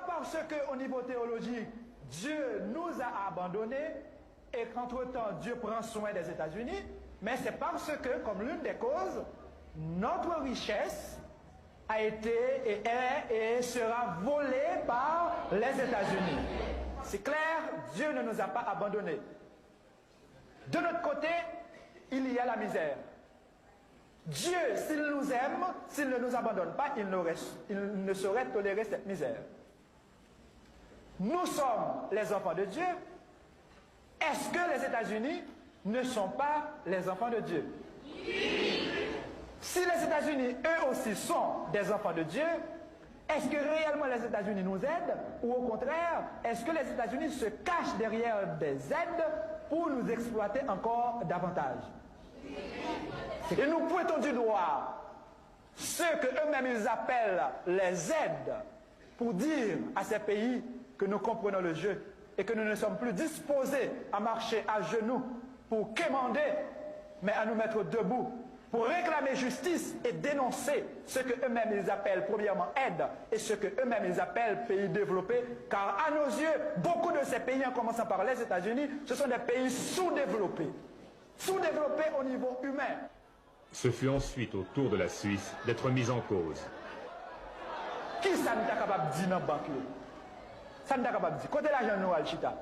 parce qu'au niveau théologique, Dieu nous a abandonnés et qu'entre-temps, Dieu prend soin des États-Unis, mais c'est parce que, comme l'une des causes, notre richesse a été et est et sera volée par les États-Unis. C'est clair, Dieu ne nous a pas abandonnés. De notre côté, il y a la misère. Dieu, s'il nous aime, s'il ne nous abandonne pas, il ne saurait tolérer cette misère. Nous sommes les enfants de Dieu. Est-ce que les États-Unis ne sont pas les enfants de Dieu? Si les États-Unis, eux aussi, sont des enfants de Dieu, est-ce que réellement les États-Unis nous aident? Ou au contraire, est-ce que les États-Unis se cachent derrière des aides pour nous exploiter encore davantage? Et nous pointons du doigt ceux que eux-mêmes ils appellent les aides pour dire à ces pays que nous comprenons le jeu et que nous ne sommes plus disposés à marcher à genoux pour quémander, mais à nous mettre debout pour réclamer justice et dénoncer ce que eux-mêmes ils appellent premièrement aide et ce que eux-mêmes ils appellent pays développés, car à nos yeux, beaucoup de ces pays, en commençant par les États-Unis, ce sont des pays sous-développés. Sous-développés au niveau humain. Ce fut ensuite au tour de la Suisse d'être mise en cause. Qui ça n'est pas capable de dire dans la banque? Ça n'est pas capable de dire. Côté l'argent nous, Alchita.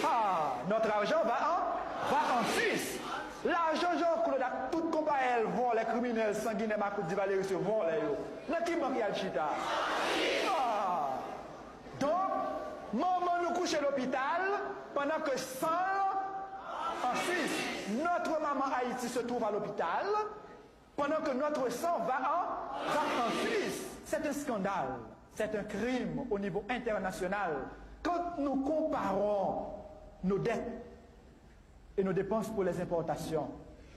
Ah, notre argent va en Suisse. L'argent, Jean-Claude, toute compagnie, vont les criminels sanguinaires, ma coupe de Valérie, vont les. Dans qui banque Alchita? Ah. Donc, maman nous couche à l'hôpital pendant que 100 en Suisse, notre maman Haïti se trouve à l'hôpital, pendant que notre sang va en Suisse. C'est un scandale, c'est un crime au niveau international. Quand nous comparons nos dettes et nos dépenses pour les importations,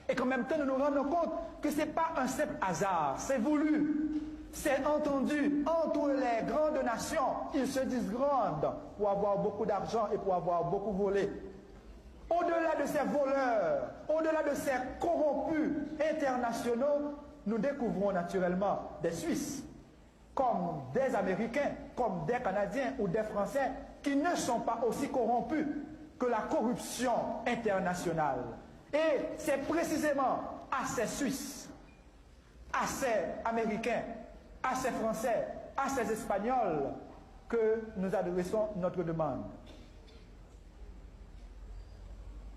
et qu'en même temps nous nous rendons compte que ce n'est pas un simple hasard, c'est voulu, c'est entendu entre les grandes nations. Ils se disent grandes pour avoir beaucoup d'argent et pour avoir beaucoup volé. Au-delà de ces voleurs, au-delà de ces corrompus internationaux, nous découvrons naturellement des Suisses, comme des Américains, comme des Canadiens ou des Français, qui ne sont pas aussi corrompus que la corruption internationale. Et c'est précisément à ces Suisses, à ces Américains, à ces Français, à ces Espagnols que nous adressons notre demande.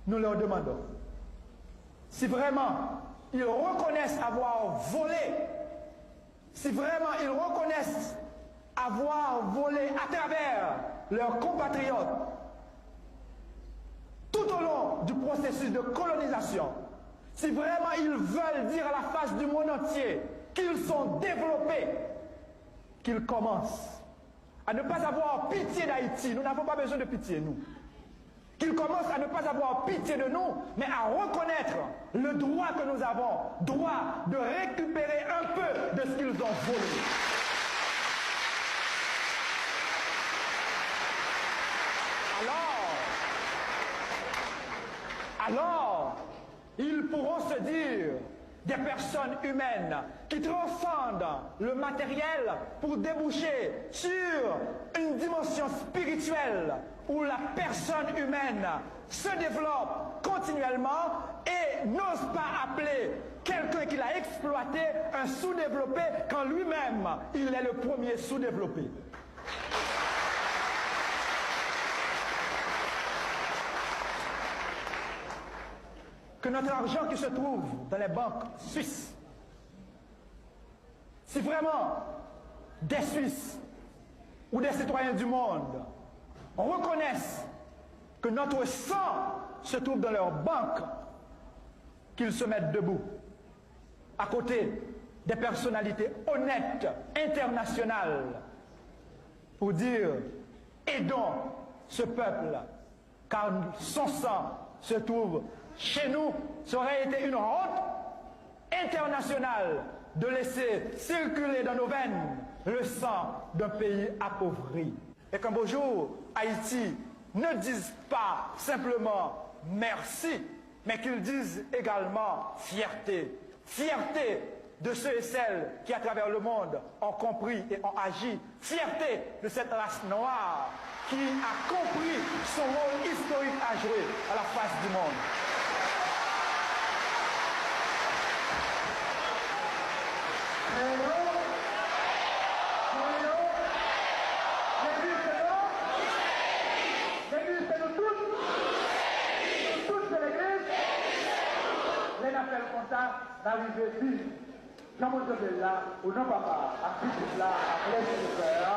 Nous leur demandons si vraiment ils reconnaissent avoir volé, si vraiment ils reconnaissent avoir volé à travers leurs compatriotes tout au long du processus de colonisation, si vraiment ils veulent dire à la face du monde entier qu'ils sont développés, qu'ils commencent à ne pas avoir pitié d'Haïti. Nous n'avons pas besoin de pitié, nous. Qu'ils commencent à ne pas avoir pitié de nous, mais à reconnaître le droit que nous avons, droit de récupérer un peu de ce qu'ils ont volé. Alors, ils pourront se dire des personnes humaines qui transcendent le matériel pour déboucher sur une dimension spirituelle où la personne humaine se développe continuellement et n'ose pas appeler quelqu'un qui l'a exploité un sous-développé quand lui-même il est le premier sous-développé. Que notre argent qui se trouve dans les banques suisses, si vraiment des Suisses ou des citoyens du monde reconnaissent que notre sang se trouve dans leurs banques, qu'ils se mettent debout à côté des personnalités honnêtes, internationales, pour dire aidons ce peuple, car son sang se trouve chez nous. Ça aurait été une honte internationale de laisser circuler dans nos veines le sang d'un pays appauvri. Et qu'un beau jour, Haïti ne dise pas simplement merci, mais qu'ils disent également fierté. Fierté de ceux et celles qui, à travers le monde, ont compris et ont agi. Fierté de cette race noire qui a compris son rôle historique à jouer à la face du monde. D'arriver ici, Jean Montevideo là, ou non papa, à Philippe là, à Blaise de Fer.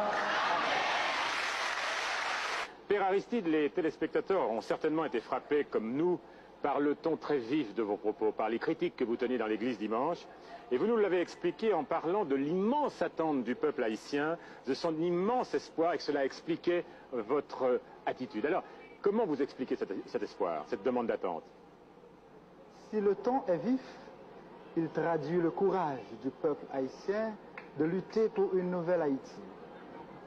Père Aristide, les téléspectateurs ont certainement été frappés, comme nous, par le ton très vif de vos propos, par les critiques que vous teniez dans l'église dimanche. Et vous nous l'avez expliqué en parlant de l'immense attente du peuple haïtien, de son immense espoir, et que cela expliquait votre attitude. Alors, comment vous expliquez cet espoir, cette demande d'attente? Si le ton est vif, il traduit le courage du peuple haïtien de lutter pour une nouvelle Haïti.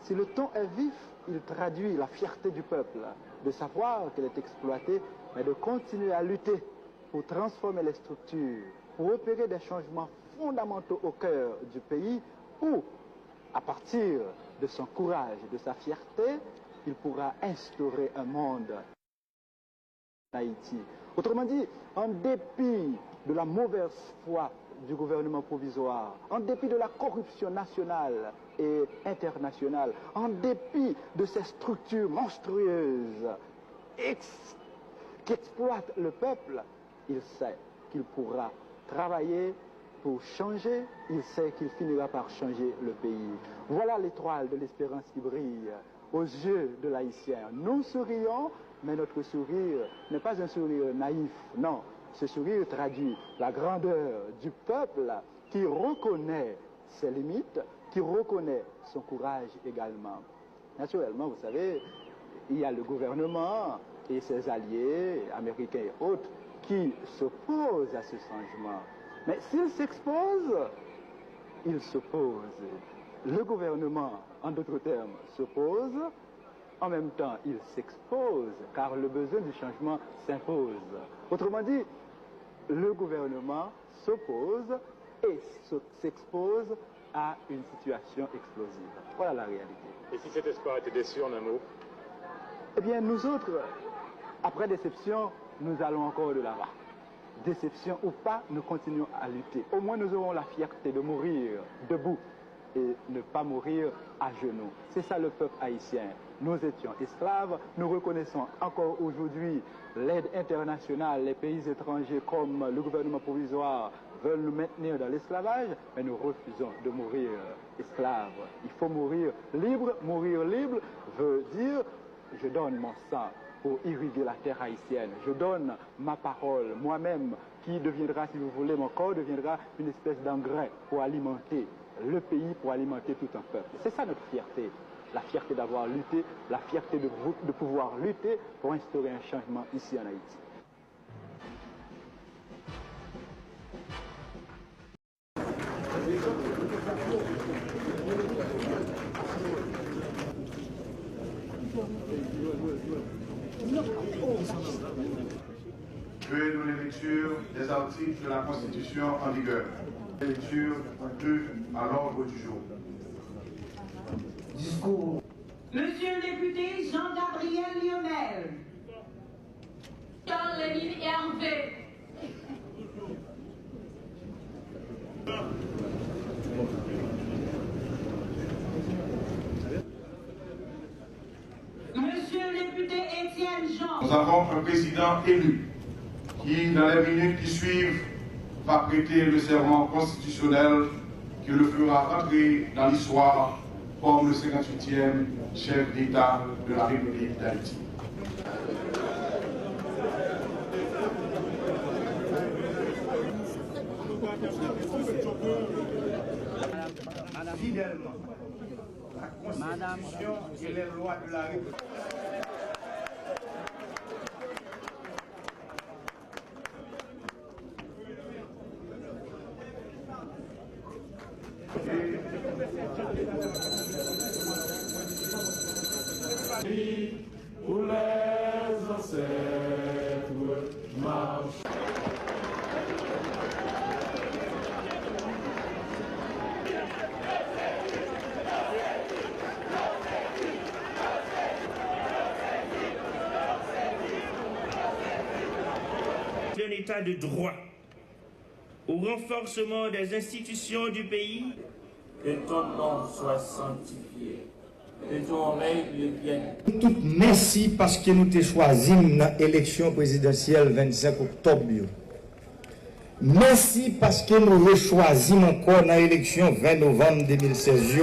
Si le ton est vif, il traduit la fierté du peuple de savoir qu'elle est exploitée, mais de continuer à lutter pour transformer les structures, pour opérer des changements fondamentaux au cœur du pays, où, à partir de son courage et de sa fierté, il pourra instaurer un monde en Haïti. Autrement dit, en dépit de la mauvaise foi du gouvernement provisoire, en dépit de la corruption nationale et internationale, en dépit de ces structures monstrueuses qui exploitent le peuple, il sait qu'il pourra travailler pour changer, il sait qu'il finira par changer le pays. Voilà l'étoile de l'espérance qui brille aux yeux de l'Haïtien. Nous sourions, mais notre sourire n'est pas un sourire naïf, non. Ce sourire traduit la grandeur du peuple qui reconnaît ses limites, qui reconnaît son courage également. Naturellement, vous savez, il y a le gouvernement et ses alliés, américains et autres, qui s'opposent à ce changement. Mais s'ils s'exposent, ils s'opposent. Le gouvernement, en d'autres termes, s'oppose. En même temps, il s'expose, car le besoin du changement s'impose. Autrement dit, le gouvernement s'oppose et s'expose à une situation explosive. Voilà la réalité. Et si cet espoir était déçu en un mot? Eh bien, nous autres, après déception, nous allons encore de l'avant. Déception ou pas, nous continuons à lutter. Au moins, nous aurons la fierté de mourir debout et ne pas mourir à genoux. C'est ça le peuple haïtien. Nous étions esclaves, nous reconnaissons encore aujourd'hui l'aide internationale, les pays étrangers comme le gouvernement provisoire veulent nous maintenir dans l'esclavage, mais nous refusons de mourir esclaves. Il faut mourir libre. Mourir libre veut dire je donne mon sang pour irriguer la terre haïtienne. Je donne ma parole, moi-même, qui deviendra, si vous voulez, mon corps deviendra une espèce d'engrais pour alimenter le pays, pour alimenter tout un peuple. C'est ça notre fierté. La fierté d'avoir lutté, la fierté de pouvoir lutter pour instaurer un changement ici en Haïti. Veuillez nous les lectures des articles de la Constitution en vigueur. Lecture 2 à l'ordre du jour. Discours. Monsieur le député Jean-Gabriel Lionel. Charles-Lénine Hervé. Monsieur le député Étienne Jean. Nous avons un président élu qui, dans les minutes qui suivent, va prêter le serment constitutionnel qui le fera rentrer dans l'histoire comme le 58e chef d'État de la République d'Haïti. Fidèlement, la Constitution et les lois de la République. Où les ancêtres marchent. l'état de droit, au renforcement des institutions du pays. Que ton nom soit sanctifié, que ton règne vienne. Tout merci parce que nous t'ai choisi dans l'élection présidentielle 25 octobre. Merci parce que nous avons choisi encore dans l'élection 20 novembre 2016.